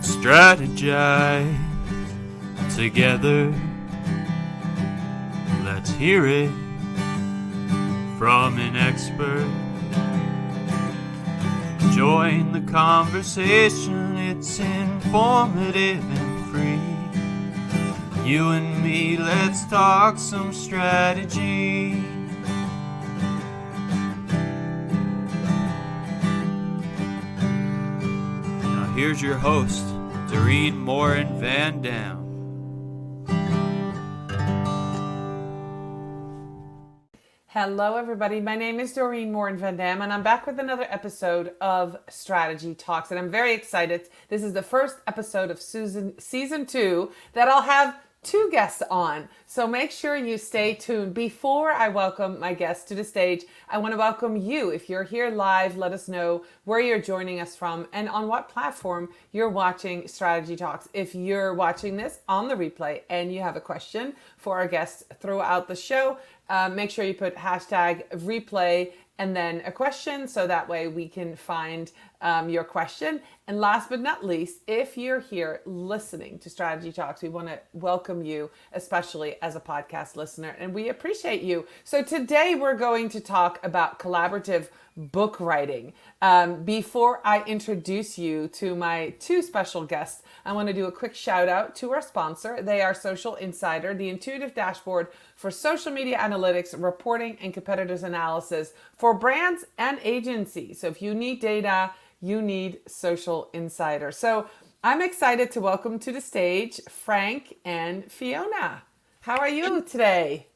strategize together. Let's hear it from an expert. Join the conversation, it's informative and free. You and me, let's talk some strategy. Now here's your host, Dorien Morin-van. Hello, everybody. My name is Dorien Morin-van, and I'm back with another episode of Strategy Talks, and I'm very excited. This is the first episode of season 2 that I'll have 2 guests on, so make sure you stay tuned. Before I welcome my guests to the stage, I want to welcome you. If you're here live, let us know where you're joining us from and on what platform you're watching Strategy Talks. If you're watching this on the replay and you have a question for our guests throughout the show, make sure you put hashtag replay and then a question, so that way we can find your question. And last but not least, if you're here listening to Strategy Talks, we want to welcome you, especially as a podcast listener, and we appreciate you. So today we're going to talk about collaborative book writing. Before I introduce you to my 2 special guests, I want to do a quick shout out to our sponsor. They are Social Insider, the intuitive dashboard for social media analytics, reporting, and competitors analysis for brands and agencies. So if you need data, you need Social Insider. So I'm excited to welcome to the stage Frank and Fiona. How are you today?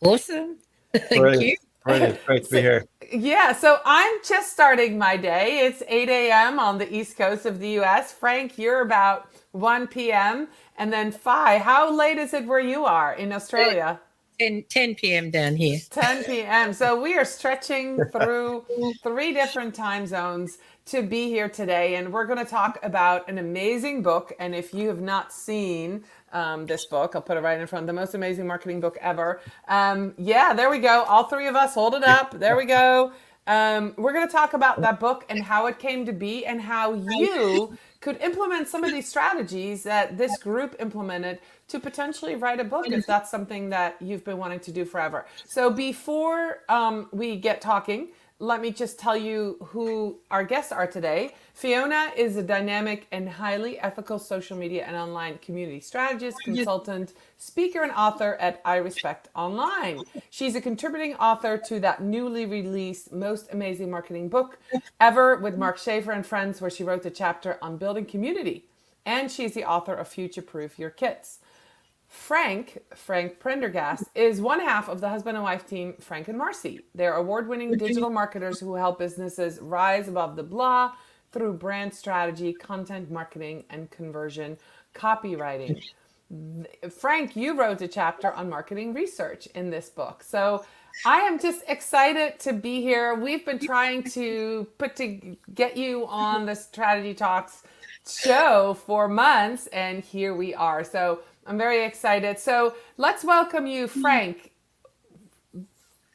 Awesome. Thank you. Brilliant. Great to be here. Yeah, so I'm just starting my day. It's 8 a.m. on the East Coast of the U.S. Frank, you're about 1 p.m. And then Fi, how late is it where you are in Australia? 10 p.m. down here. 10 p.m. So we are stretching through 3 different time zones to be here today. And we're going to talk about an amazing book. And if you have not seen this book, I'll put it right in front, the most amazing marketing book ever. Yeah, there we go. All 3 of us, hold it up. There we go. We're going to talk about that book and how it came to be and how you could implement some of these strategies that this group implemented to potentially write a book if that's something that you've been wanting to do forever. So before we get talking, let me just tell you who our guests are today. Fiona is a dynamic and highly ethical social media and online community strategist, consultant, speaker, and author at I Respect Online. She's a contributing author to that newly released Most Amazing Marketing Book Ever with Mark Schaefer and Friends, where she wrote the chapter on building community. And she's the author of Future Proof Your Kids. Frank Prendergast is one half of the husband and wife team, Frank and Marcy. They're award-winning digital marketers who help businesses rise above the blah through brand strategy, content marketing, and conversion copywriting. Frank, you wrote a chapter on marketing research in this book. So I am just excited to be here. We've been trying to get you on the Strategy Talks show for months, and here we are. So I'm very excited. So let's welcome you, Frank.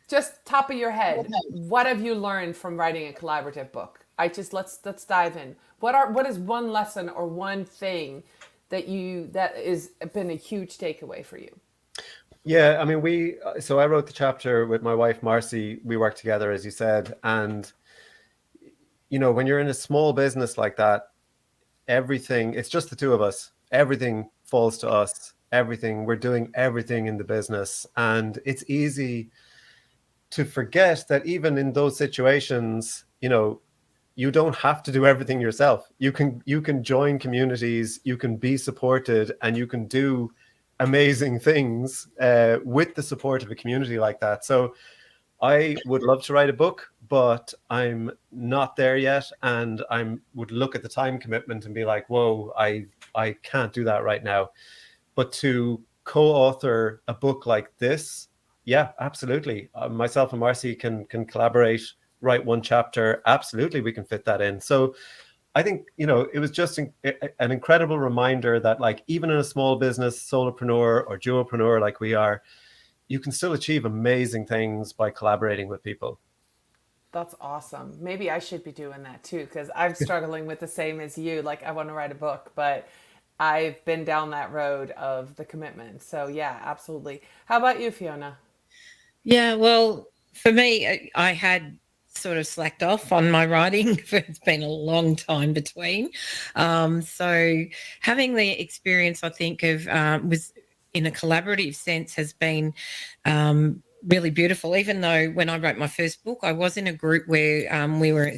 Just top of your head, what have you learned from writing a collaborative book? Let's dive in. What is one lesson or one thing that has been a huge takeaway for you? Yeah, I mean, so I wrote the chapter with my wife, Marcy. We worked together, as you said. And, you know, when you're in a small business like that, it's just the 2 of us. Everything falls to us. We're doing everything in the business. And it's easy to forget that even in those situations, you know, you don't have to do everything yourself. You can join communities, you can be supported, and you can do amazing things with the support of a community like that. So I would love to write a book, but I'm not there yet. And I would look at the time commitment and be like, whoa, I can't do that right now. But to co-author a book like this, yeah, absolutely. Myself and Marcy can collaborate, write one chapter. Absolutely, we can fit that in. So I think, you know, it was just an incredible reminder that, like, even in a small business, solopreneur or duopreneur like we are, you can still achieve amazing things by collaborating with people. That's awesome. Maybe I should be doing that too, because I'm struggling with the same as you. Like, I want to write a book, but I've been down that road of the commitment. So, yeah, absolutely. How about you, Fiona? Yeah, well, for me, I had sort of slacked off on my writing. It's been a long time between. So having the experience, I think, of was in a collaborative sense has been really beautiful. Even though when I wrote my first book, I was in a group where we were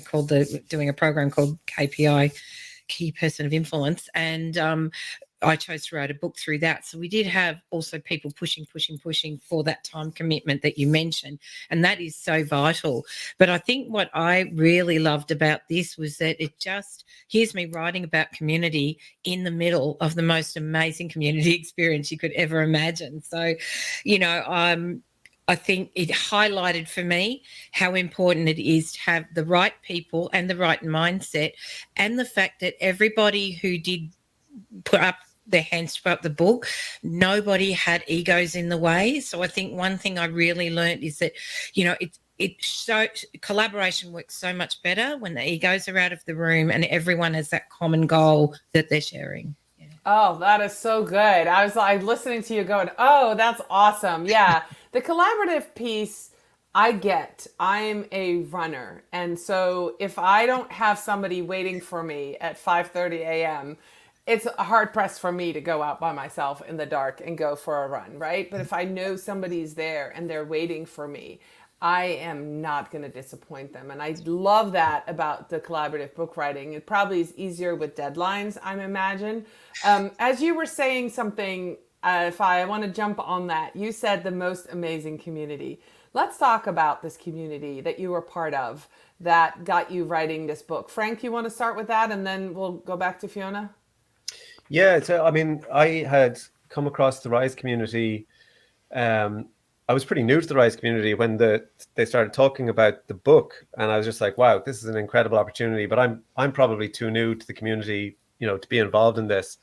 doing a program called KPI, Key Person of Influence, and I chose to write a book through that. So we did have also people pushing for that time commitment that you mentioned. And that is so vital. But I think what I really loved about this was that it just, here's me writing about community in the middle of the most amazing community experience you could ever imagine. So, you know, I think it highlighted for me how important it is to have the right people and the right mindset, and the fact that everybody who did put up their hands to put up the book, nobody had egos in the way. So I think one thing I really learned is that, you know, collaboration works so much better when the egos are out of the room and everyone has that common goal that they're sharing. Yeah. Oh, that is so good. I was like listening to you going, oh, that's awesome. Yeah. The collaborative piece, I get. I'm a runner. And so if I don't have somebody waiting for me at 5:30 a.m., it's hard pressed for me to go out by myself in the dark and go for a run, right? But if I know somebody's there and they're waiting for me, I am not going to disappoint them. And I love that about the collaborative book writing. It probably is easier with deadlines, I imagine. As you were saying something, if I want to jump on that, you said the most amazing community. Let's talk about this community that you were part of that got you writing this book. Frank, you want to start with that and then we'll go back to Fiona? Yeah, so I mean, I had come across the Rise community. I was pretty new to the Rise community when they started talking about the book, and I was just like, "Wow, this is an incredible opportunity." But I'm probably too new to the community, you know, to be involved in this.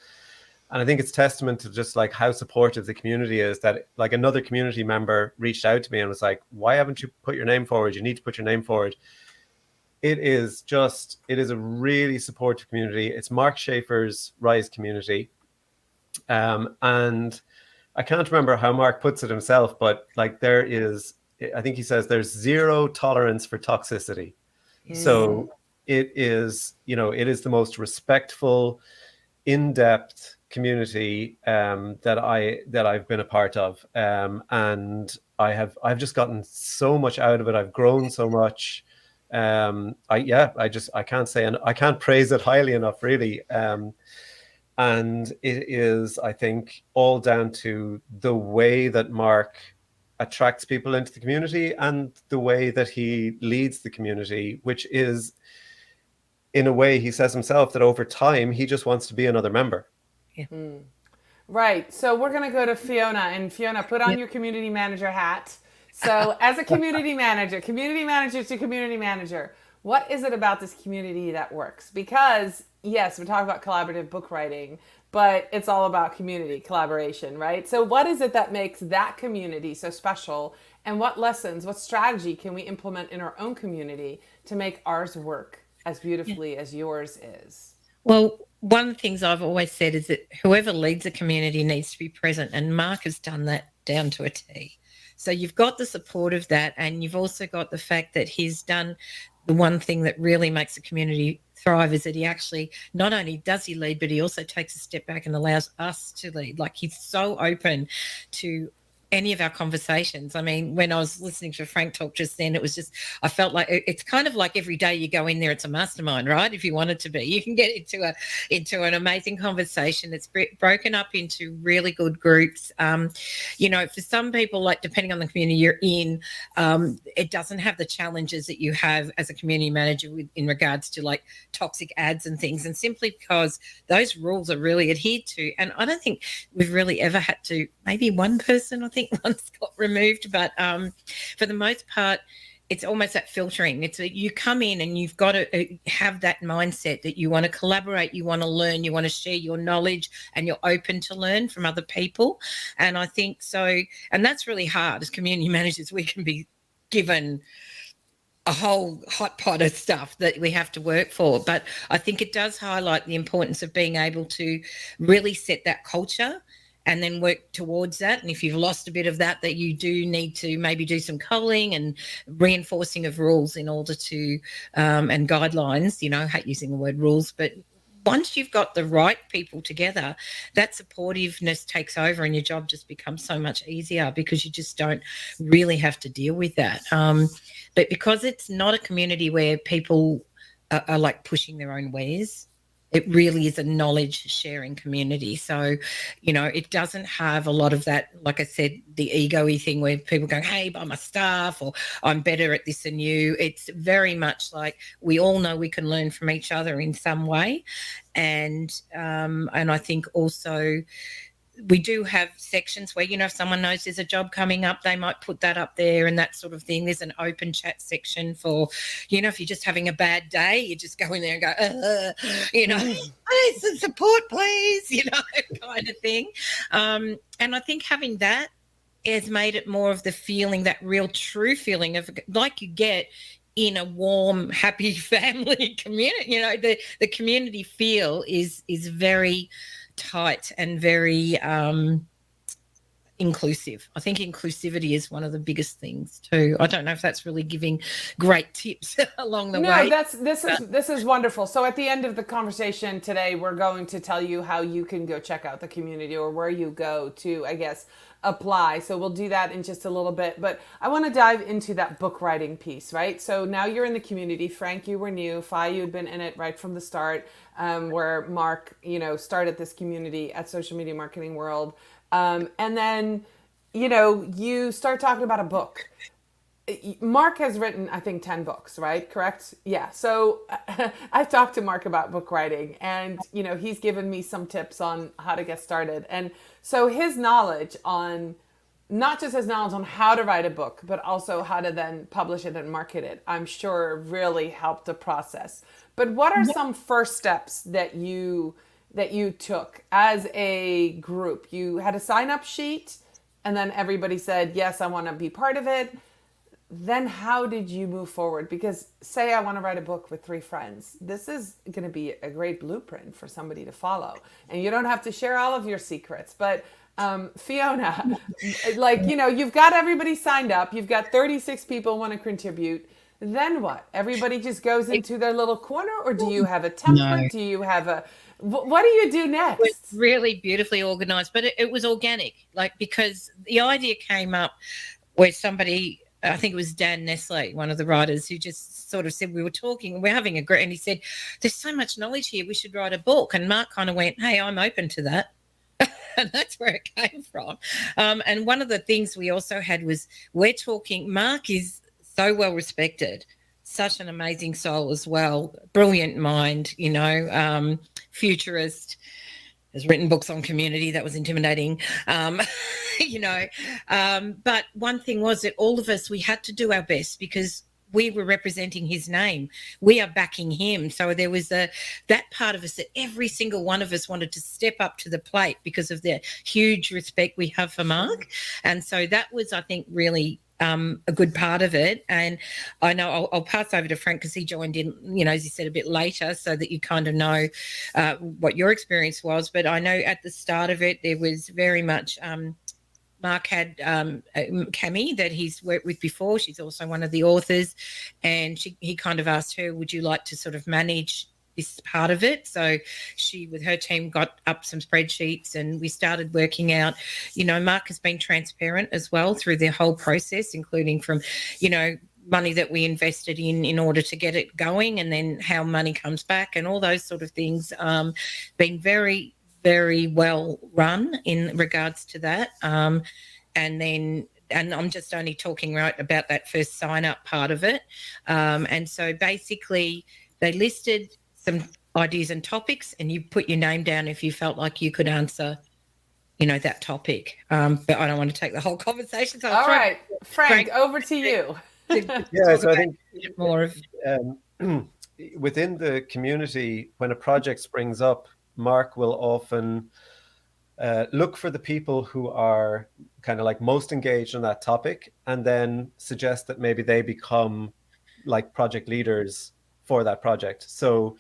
And I think it's testament to just like how supportive the community is, that like another community member reached out to me and was like, "Why haven't you put your name forward? You need to put your name forward." It is a really supportive community. It's Mark Schaefer's Rise community. And I can't remember how Mark puts it himself, but like I think he says there's zero tolerance for toxicity. So it is, you know, it is the most respectful, in-depth community that I've been a part of. And I've just gotten so much out of it. I've grown so much. I can't say, and I can't praise it highly enough, really. And it is, I think, all down to the way that Mark attracts people into the community and the way that he leads the community, which is, in a way, he says himself that over time, he just wants to be another member. Yeah. Right. So we're going to go to Fiona, and Fiona, put on your community manager hat. So as a community manager to community manager, what is it about this community that works? Because yes, we're talking about collaborative book writing, but it's all about community collaboration, right? So what is it that makes that community so special? And what lessons, what strategy can we implement in our own community to make ours work as beautifully as yours is? Well, one of the things I've always said is that whoever leads a community needs to be present, and Mark has done that down to a T. So you've got the support of that, and you've also got the fact that he's done the one thing that really makes the community thrive, is that he actually, not only does he lead, but he also takes a step back and allows us to lead. Like, he's so open to any of our conversations. I mean, when I was listening to Frank talk just then, it was just, I felt like it's kind of like every day you go in there, it's a mastermind, right? If you want it to be, you can get into an amazing conversation. It's broken up into really good groups. You know, for some people, like depending on the community you're in, it doesn't have the challenges that you have as a community manager in regards to like toxic ads and things, and simply because those rules are really adhered to. And I don't think we've really ever had to, maybe one person, I think once got removed, but for the most part, it's almost that filtering. It's that you come in and you've got to have that mindset that you want to collaborate, you want to learn, you want to share your knowledge, and you're open to learn from other people. And I think so, and that's really hard as community managers. We can be given a whole hot pot of stuff that we have to work for. But I think it does highlight the importance of being able to really set that culture and then work towards that. And if you've lost a bit of that, that you do need to maybe do some culling and reinforcing of rules in order to, and guidelines, I hate using the word rules, but once you've got the right people together, that supportiveness takes over and your job just becomes so much easier because you just don't really have to deal with that. But because it's not a community where people are like pushing their own wares, it really is a knowledge sharing community. So, it doesn't have a lot of that, like I said, the ego-y thing where people go, hey, buy my stuff, or I'm better at this than you. It's very much like we all know we can learn from each other in some way. And I think also we do have sections where, if someone knows there's a job coming up, they might put that up there and that sort of thing. There's an open chat section for, if you're just having a bad day, you just go in there and go, I need some support, please, kind of thing. And I think having that has made it more of the feeling, that real true feeling of like you get in a warm, happy family community. The community feel is very tight and very inclusive. I think inclusivity is one of the biggest things too. I don't know if that's really giving great tips along the way. No, this is wonderful. So at the end of the conversation today, we're going to tell you how you can go check out the community, or where you go to, I guess, apply. So we'll do that in just a little bit, but I want to dive into that book writing piece, right? So now you're in the community. Frank, you were new. Fi, you had been in it right from the start, where Mark, started this community at Social Media Marketing World. And then, you start talking about a book. Mark has written, I think, 10 books, right? Correct? Yeah. So I've talked to Mark about book writing, and, he's given me some tips on how to get started. And so his knowledge on, not just his knowledge on how to write a book, but also how to then publish it and market it, I'm sure really helped the process. But what are some first steps that you took as a group? You had a sign-up sheet, and then everybody said, yes, I want to be part of it. Then how did you move forward? Because say I want to write a book with 3 friends. This is going to be a great blueprint for somebody to follow. And you don't have to share all of your secrets. But Fiona, you've got everybody signed up. You've got 36 people want to contribute. Then what? Everybody just goes into their little corner, or do you have a template? No. Do you have what do you do next? It was really beautifully organized, but it was organic, because the idea came up where somebody, I think it was Dan Nestle, one of the writers, who just sort of said, we were talking, we're having a great, and he said, there's so much knowledge here, we should write a book. And Mark kind of went, hey, I'm open to that. And that's where it came from. And one of the things we also had was, Mark is so well respected, such an amazing soul as well, brilliant mind, futurist, has written books on community. That was intimidating. But one thing was that all of us, we had to do our best because we were representing his name. We are backing him. So there was that part of us that every single one of us wanted to step up to the plate because of the huge respect we have for Mark. And so that was, I think, really a good part of it. And I know I'll pass over to Frank because he joined in, as you said, a bit later, so that you kind of know what your experience was. But I know at the start of it, there was very much Mark had Cami that he's worked with before. She's also one of the authors, and he kind of asked her, would you like to sort of manage this part of it? So she, with her team, got up some spreadsheets, and we started working out, Mark has been transparent as well through the whole process, including from, money that we invested in order to get it going, and then how money comes back and all those sort of things. Been very, very well run in regards to that. And I'm just only talking right about that first sign up part of it. And so basically they listed some ideas and topics, and you put your name down if you felt like you could answer, that topic. But I don't want to take the whole conversation. So all right, Frank, over to you. Yeah, so I think more of within the community, when a project springs up, Mark will often look for the people who are kind of like most engaged on that topic, and then suggest that maybe they become like project leaders for that project. So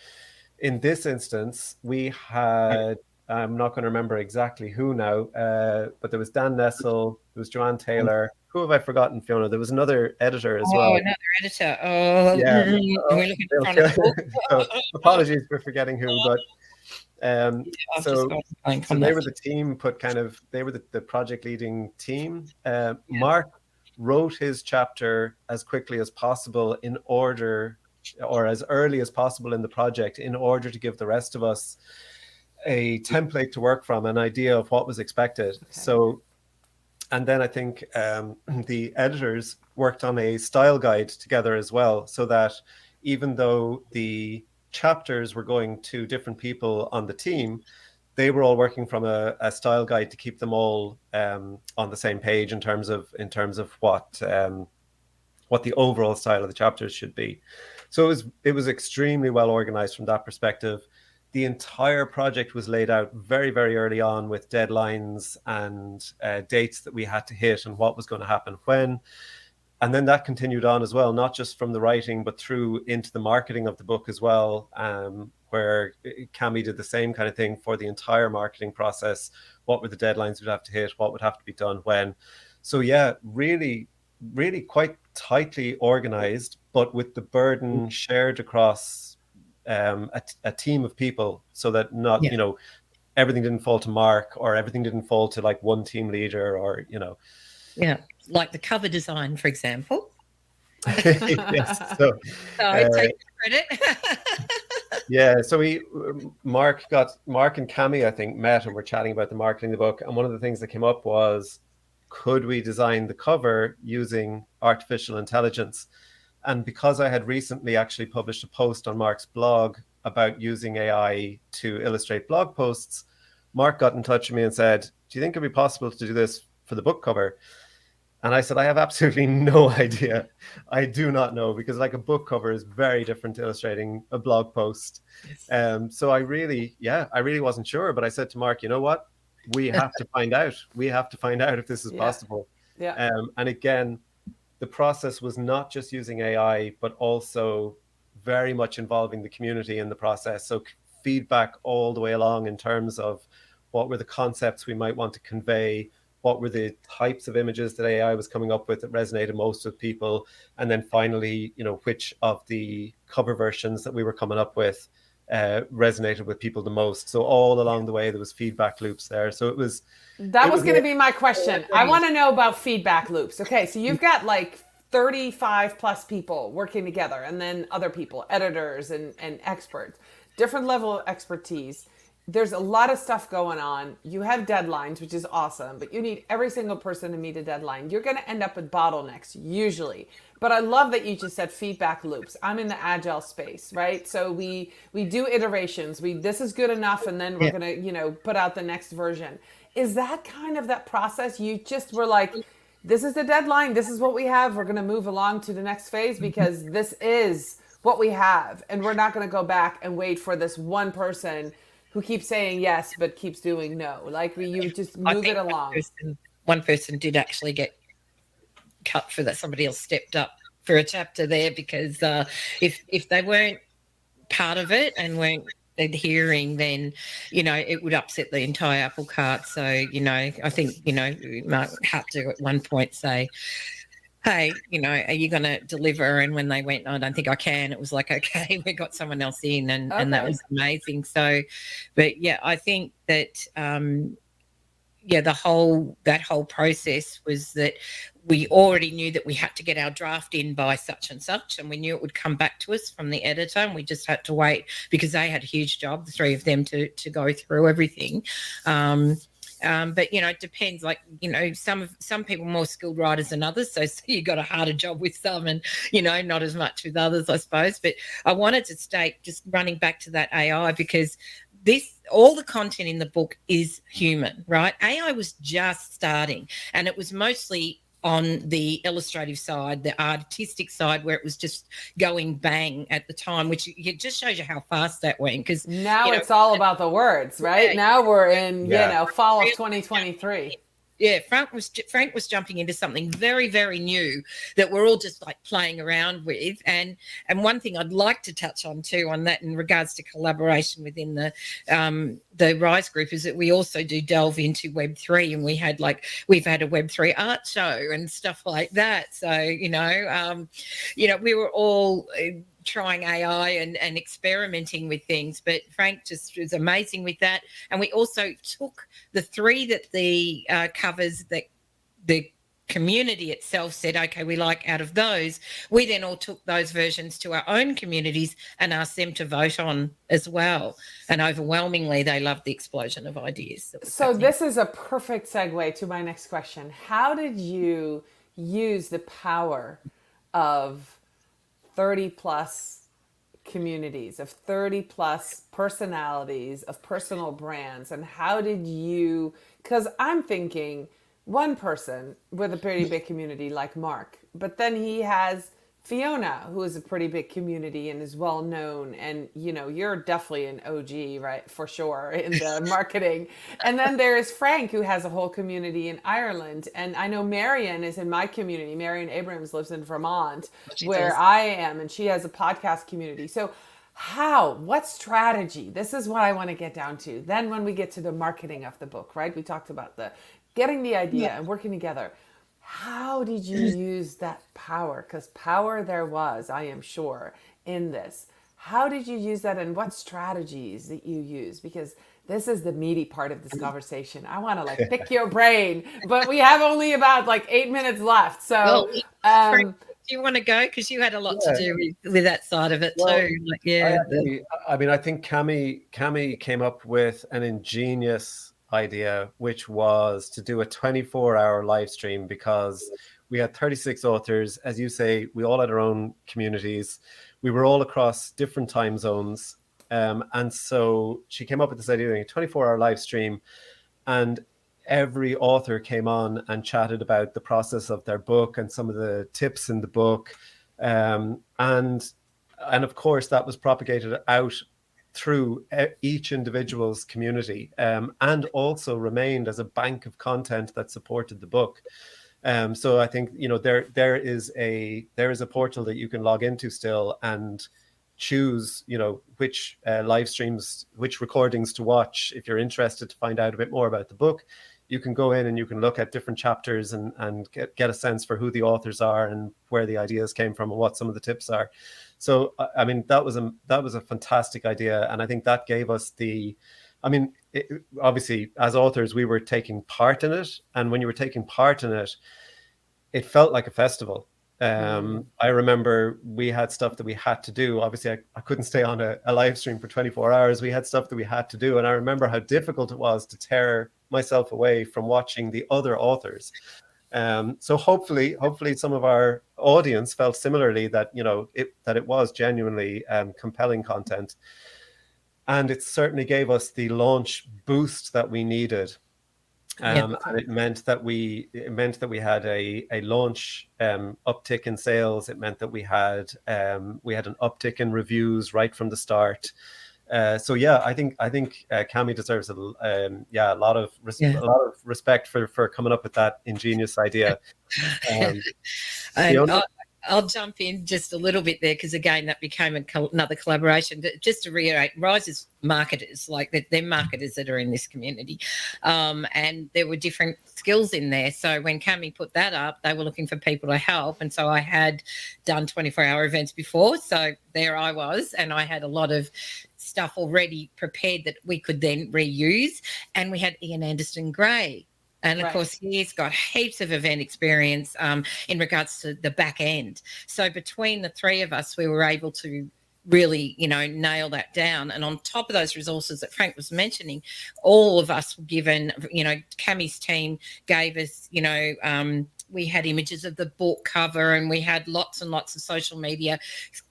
in this instance, we had, I'm not going to remember exactly who now, but there was Dan Nessel, there was Joanne Taylor. Who have I forgotten, Fiona? There was another editor as well. Oh, another editor. Oh, Yeah. we're looking in front of the book. So apologies for forgetting who, but I've just so got a blank so on they that. were the team, they were the project leading team. Mark wrote his chapter as quickly as possible in order, or as early as possible in the project, in order to give the rest of us a template to work from, an idea of what was expected. Okay. So, and then I think the editors worked on a style guide together as well, so that even though the chapters were going to different people on the team, they were all working from a style guide to keep them all on the same page in terms of what the overall style of the chapters should be. So it was extremely well organized from that perspective. The entire project was laid out very, very early on with deadlines and dates that we had to hit and what was going to happen when. And then that continued on as well, not just from the writing, but through into the marketing of the book as well, where Cami did the same kind of thing for the entire marketing process. What were the deadlines we'd have to hit? What would have to be done when? So yeah, really, really quite tightly organized, but with the burden shared across a team of people, so that not, everything didn't fall to Mark, or everything didn't fall to like one team leader, or, Yeah, like the cover design, for example. Yes. So Take credit. yeah, so Mark and Cami, I think, met and were chatting about the marketing of the book, and one of the things that came up was, could we design the cover using artificial intelligence? And because I had recently actually published a post on Mark's blog about using AI to illustrate blog posts, Mark got in touch with me and said, do you think it'd be possible to do this for the book cover? And I said, I have absolutely no idea. I do not know, because like a book cover is very different to illustrating a blog post. So I really wasn't sure. But I said to Mark, you know what? We have to find out. We have to find out if this is possible. Yeah. And again, the process was not just using AI, but also very much involving the community in the process. So feedback all the way along in terms of what were the concepts we might want to convey, what were the types of images that AI was coming up with that resonated most with people, and then finally, which of the cover versions that we were coming up with resonated with people the most. So all along the way, there was feedback loops there. So that was going to be my question. I want to know about feedback loops. Okay, so you've got like 35 plus people working together, and then other people, editors and experts, different level of expertise. There's a lot of stuff going on. You have deadlines, which is awesome, but you need every single person to meet a deadline. You're going to end up with bottlenecks usually. But I love that you just said feedback loops. I'm in the agile space, right? So we do iterations. This is good enough, and then we're going to, put out the next version. Is that kind of that process? You just were like, this is the deadline. This is what we have. We're going to move along to the next phase because this is what we have. And we're not going to go back and wait for this one person who keeps saying yes, but keeps doing no. Like you just move it along. One person did actually get cut for that. Somebody else stepped up for a chapter there, because if they weren't part of it and weren't adhering, then, it would upset the entire apple cart. So, I think, Mark had to at one point say, hey, are you going to deliver? And when they went, I don't think I can, it was like, okay, we got someone else in, and that was amazing. So, but yeah, I think that, that whole process was that we already knew that we had to get our draft in by such and such, and we knew it would come back to us from the editor, and we just had to wait, because they had a huge job, the three of them, to go through everything. But it depends. Like, some people are more skilled writers than others, so you got a harder job with some, and not as much with others, I suppose. But I wanted to state, just running back to that AI, because all the content in the book is human, right? AI was just starting, and it was mostly on the illustrative side, the artistic side, where it was just going bang at the time, which it just shows you how fast that went. Because now it's all about the words, right? Now we're in, fall of 2023. Yeah, Frank was jumping into something very, very new that we're all just like playing around with. And one thing I'd like to touch on too on that in regards to collaboration within the Rise group is that we also do delve into Web3, and we've had a Web3 art show and stuff like that. So we were all trying AI and experimenting with things, but Frank just was amazing with that. And we also took the three that the covers that the community itself said, okay, we like out of those. We then all took those versions to our own communities and asked them to vote on as well. And overwhelmingly, they loved the explosion of ideas. So this is a perfect segue to my next question. How did you use the power of 30 plus communities, of 30 plus personalities, of personal brands? And how did you, because I'm thinking one person with a pretty big community like Mark, but then he has Fiona, who is a pretty big community and is well known. And, you're definitely an OG, right? For sure in the marketing. And then there's Frank, who has a whole community in Ireland. And I know Marion is in my community. Marion Abrams lives in Vermont, where I am, and she has a podcast community. So what strategy? This is what I want to get down to. Then when we get to the marketing of the book, right? We talked about the getting the idea and working together. How did you use that power? Because power there was, I am sure, in this. How did you use that, and what strategies that you use? Because this is the meaty part of this conversation. I want to pick your brain, but we have only about 8 minutes left. So, Frank, do you want to go? Because you had a lot to do with that side of it too. I think Cami came up with an ingenious idea, which was to do a 24-hour live stream, because we had 36 authors. As you say, we all had our own communities. We were all across different time zones. And so she came up with this idea of doing a 24-hour live stream, and every author came on and chatted about the process of their book and some of the tips in the book. And of course, that was propagated out through each individual's community, and also remained as a bank of content that supported the book. So I think there is a portal that you can log into still and choose which live streams, which recordings to watch. If you're interested to find out a bit more about the book, you can go in and you can look at different chapters and get a sense for who the authors are and where the ideas came from and what some of the tips are. So, that was a fantastic idea. And I think that gave us obviously as authors, we were taking part in it. And when you were taking part in it, it felt like a festival. I remember we had stuff that we had to do. Obviously, I couldn't stay on a live stream for 24 hours. We had stuff that we had to do. And I remember how difficult it was to tear myself away from watching the other authors. So hopefully some of our audience felt similarly, that it was genuinely compelling content, and it certainly gave us the launch boost that we needed. And it meant that we had a launch uptick in sales. It meant that we had an uptick in reviews right from the start. So I think Cami deserves a lot of respect for coming up with that ingenious idea. I'll jump in just a little bit there, because again, that became another collaboration. Just to reiterate, Rise's marketers, they're marketers that are in this community, and there were different skills in there. So when Cami put that up, they were looking for people to help, and so I had done 24-hour events before, so there I was, and I had a lot of stuff already prepared that we could then reuse. And we had Ian Anderson Gray, and of course he's got heaps of event experience in regards to the back end. So between the three of us, we were able to really nail that down. And on top of those resources that Frank was mentioning, all of us were given, Cami's team gave us we had images of the book cover, and we had lots and lots of social media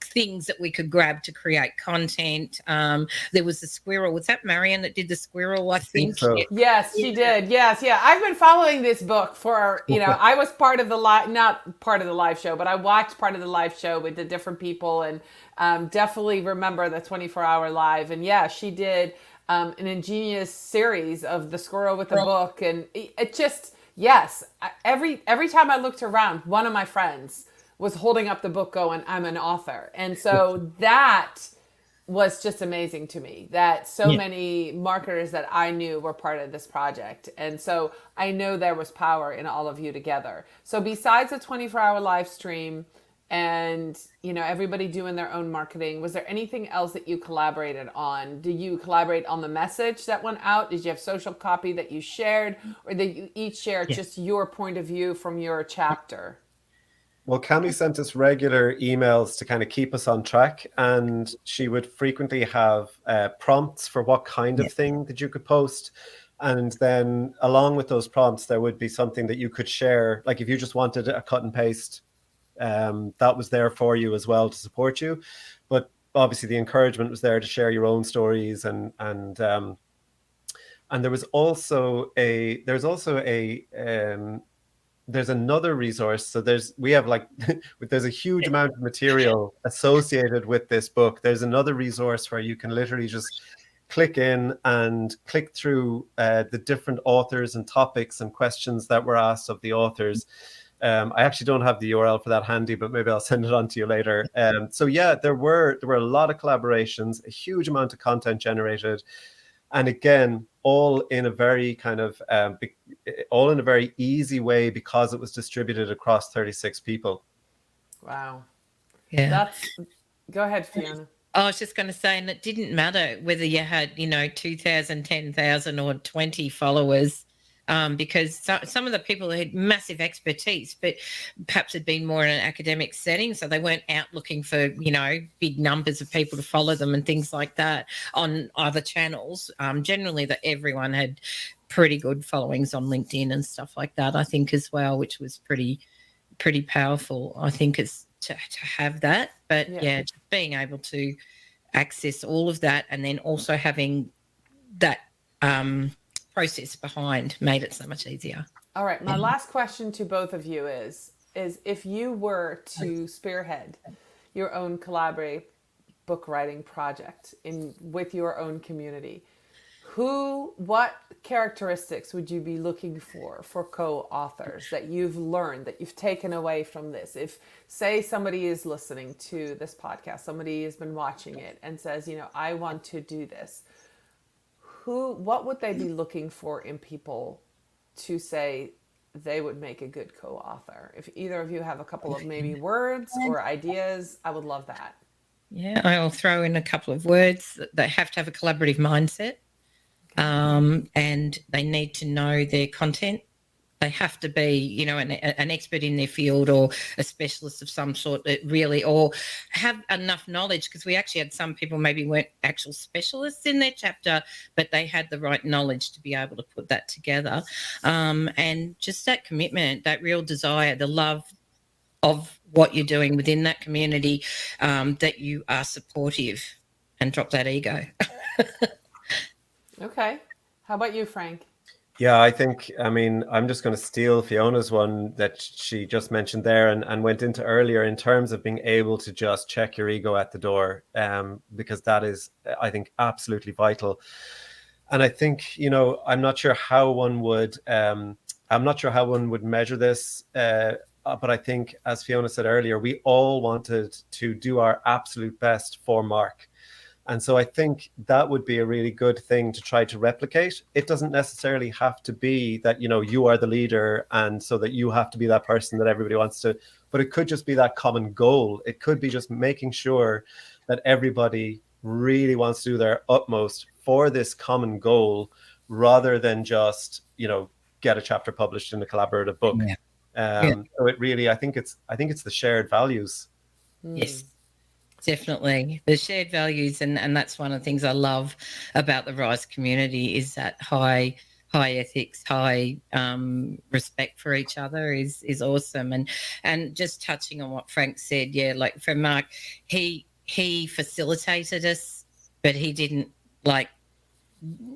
things that we could grab to create content. There was the squirrel. Was that Marion that did the squirrel, I think? So. Yes, she did. Yes, yeah. I've been following this book for, I was part of the not part of the live show, but I watched part of the live show with the different people, and definitely remember the 24-hour live. And yeah, she did an ingenious series of the squirrel with the book, and it just Yes. Every time I looked around, one of my friends was holding up the book going, I'm an author. And so that was just amazing to me, that so Yeah. many marketers that I knew were part of this project. And so I know there was power in all of you together. So besides the 24-hour live stream and, you know, everybody doing their own marketing, was there anything else that you collaborated on? Did you collaborate on the message that went out? Did you have social copy that you shared, or did you each share Yeah. just your point of view from your chapter? Well, Cami sent us regular emails to kind of keep us on track, and she would frequently have prompts for what kind of thing that you could post. And then along with those prompts, there would be something that you could share. Like if you just wanted a cut and paste, that was there for you as well to support you. But obviously the encouragement was there to share your own stories, and there's another resource. So we have like there's a huge amount of material associated with this book. There's another resource where you can literally just click in and click through the different authors and topics and questions that were asked of the authors. I actually don't have the URL for that handy, but maybe I'll send it on to you later. So yeah, there were a lot of collaborations, a huge amount of content generated. And again, all in a very easy way, because it was distributed across 36 people. Wow. Yeah. Go ahead, Fiona. I was just going to say, and it didn't matter whether you had, 2,000, 10,000 or 20 followers, because some of the people had massive expertise, but perhaps had been more in an academic setting. So they weren't out looking for, big numbers of people to follow them and things like that on other channels. Generally, that everyone had pretty good followings on LinkedIn and stuff like that, I think, as well, which was pretty powerful. I think it's to have that. But yeah, just being able to access all of that, and then also having that process behind made it so much easier. All right. My last question to both of you is if you were to spearhead your own collaborative book writing project with your own community, what characteristics would you be looking for co-authors that you've learned, that you've taken away from this? If, say, somebody is listening to this podcast, somebody has been watching it and says, I want to do this, what would they be looking for in people to say they would make a good co-author? If either of you have a couple of maybe words or ideas, I would love that. Yeah, I'll throw in a couple of words. They have to have a collaborative mindset, and they need to know their content. They have to be, an expert in their field or a specialist of some sort, that really, or have enough knowledge, because we actually had some people maybe weren't actual specialists in their chapter, but they had the right knowledge to be able to put that together. And just that commitment, that real desire, the love of what you're doing within that community, that you are supportive, and drop that ego. Okay. How about you, Frank? Yeah, I'm just going to steal Fiona's one that she just mentioned there and went into earlier, in terms of being able to just check your ego at the door, because that is, I think, absolutely vital. And I think, I'm not sure how one would measure this, but I think, as Fiona said earlier, we all wanted to do our absolute best for Mark. And so I think that would be a really good thing to try to replicate. It doesn't necessarily have to be that, you are the leader, and so that you have to be that person that everybody wants to, but it could just be that common goal. It could be just making sure that everybody really wants to do their utmost for this common goal, rather than just, get a chapter published in a collaborative book. So it really, I think it's the shared values. Yes. Definitely. The shared values, and that's one of the things I love about the RISE community, is that high ethics, high respect for each other is awesome. And just touching on what Frank said, like for Mark, he facilitated us, but he didn't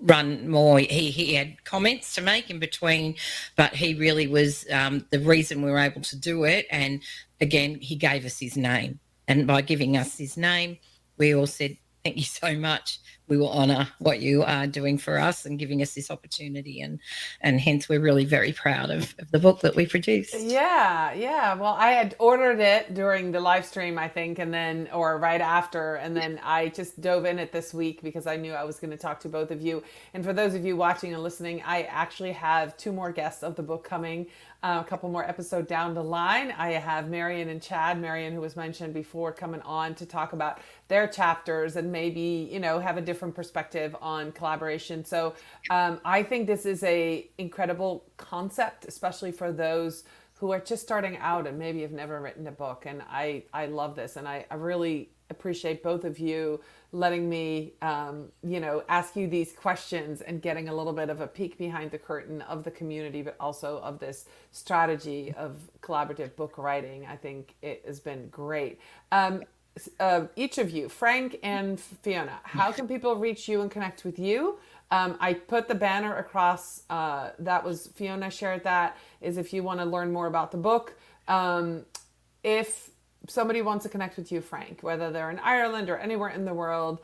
run more. He had comments to make in between, but he really was the reason we were able to do it. And again, he gave us his name. And by giving us his name, we all said, thank you so much. we will honor what you are doing for us and giving us this opportunity. And hence we're really very proud of the book that we produced. Yeah. Well, I had ordered it during the live stream, I think, and then, or right after, and then I just dove in it this week because I knew I was going to talk to both of you. And for those of you watching and listening, I actually have 2 more guests of the book coming. A couple more episodes down the line. I have Marion and Chad. Marion, who was mentioned before, coming on to talk about their chapters and maybe, have a different perspective on collaboration. So I think this is a incredible concept, especially for those who are just starting out and maybe have never written a book. And I love this. And I really appreciate both of you letting me, ask you these questions and getting a little bit of a peek behind the curtain of the community, but also of this strategy of collaborative book writing. I think it has been great. Each of you, Frank and Fiona, how can people reach you and connect with you? I put the banner across, that was Fiona shared that, is if you want to learn more about the book. If somebody wants to connect with you, Frank, whether they're in Ireland or anywhere in the world,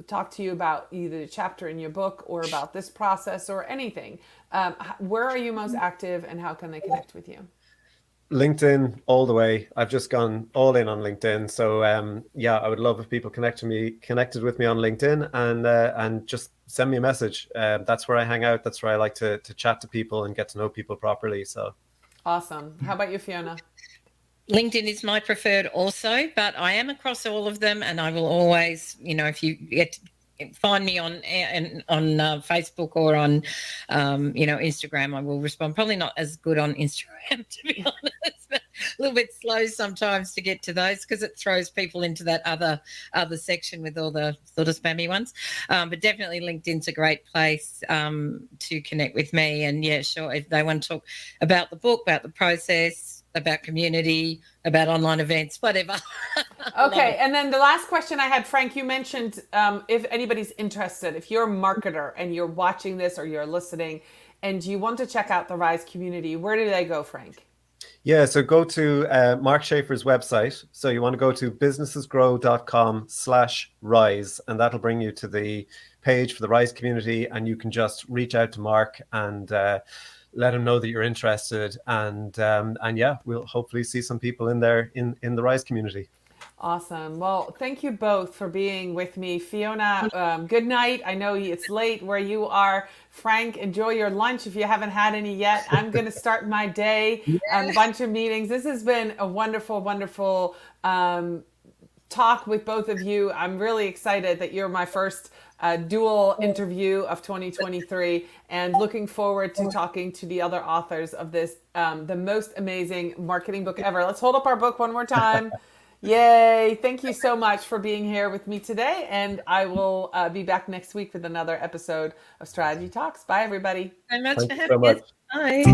talk to you about either a chapter in your book or about this process or anything, where are you most active and how can they connect with you? LinkedIn all the way. I've just gone all in on LinkedIn. So I would love if people connected with me on LinkedIn and just send me a message. That's where I hang out. That's where I like to chat to people and get to know people properly. So awesome. How about you, Fiona? LinkedIn is my preferred also, but I am across all of them, and I will always, if you get find me on Facebook or on Instagram, I will respond. Probably not as good on Instagram, to be honest, but a little bit slow sometimes to get to those because it throws people into that other section with all the sort of spammy ones. But definitely LinkedIn's a great place to connect with me. And yeah, sure, if they want to talk about the book, about the process, about community, about online events, whatever. Okay, and then the last question I had, Frank, you mentioned if anybody's interested, if you're a marketer and you're watching this or you're listening and you want to check out the Rise community, where do they go, Frank? Yeah, so go to Mark Schaefer's website. So you want to go to businessesgrow.com/rise, and that'll bring you to the page for the Rise community, and you can just reach out to Mark and let him know that you're interested, and we'll hopefully see some people in there in the Rise community. Awesome. Well, thank you both for being with me. Fiona, good night. I know it's late where you are. Frank, enjoy your lunch if you haven't had any yet. I'm going to start my day, a bunch of meetings. This has been a wonderful, wonderful talk with both of you. I'm really excited that you're my first dual interview of 2023 and looking forward to talking to the other authors of this, the most amazing marketing book ever. Let's hold up our book one more time. Yay. Thank you so much for being here with me today. And I will be back next week with another episode of Strategy Talks. Bye, everybody. Thanks so much for having us. Bye.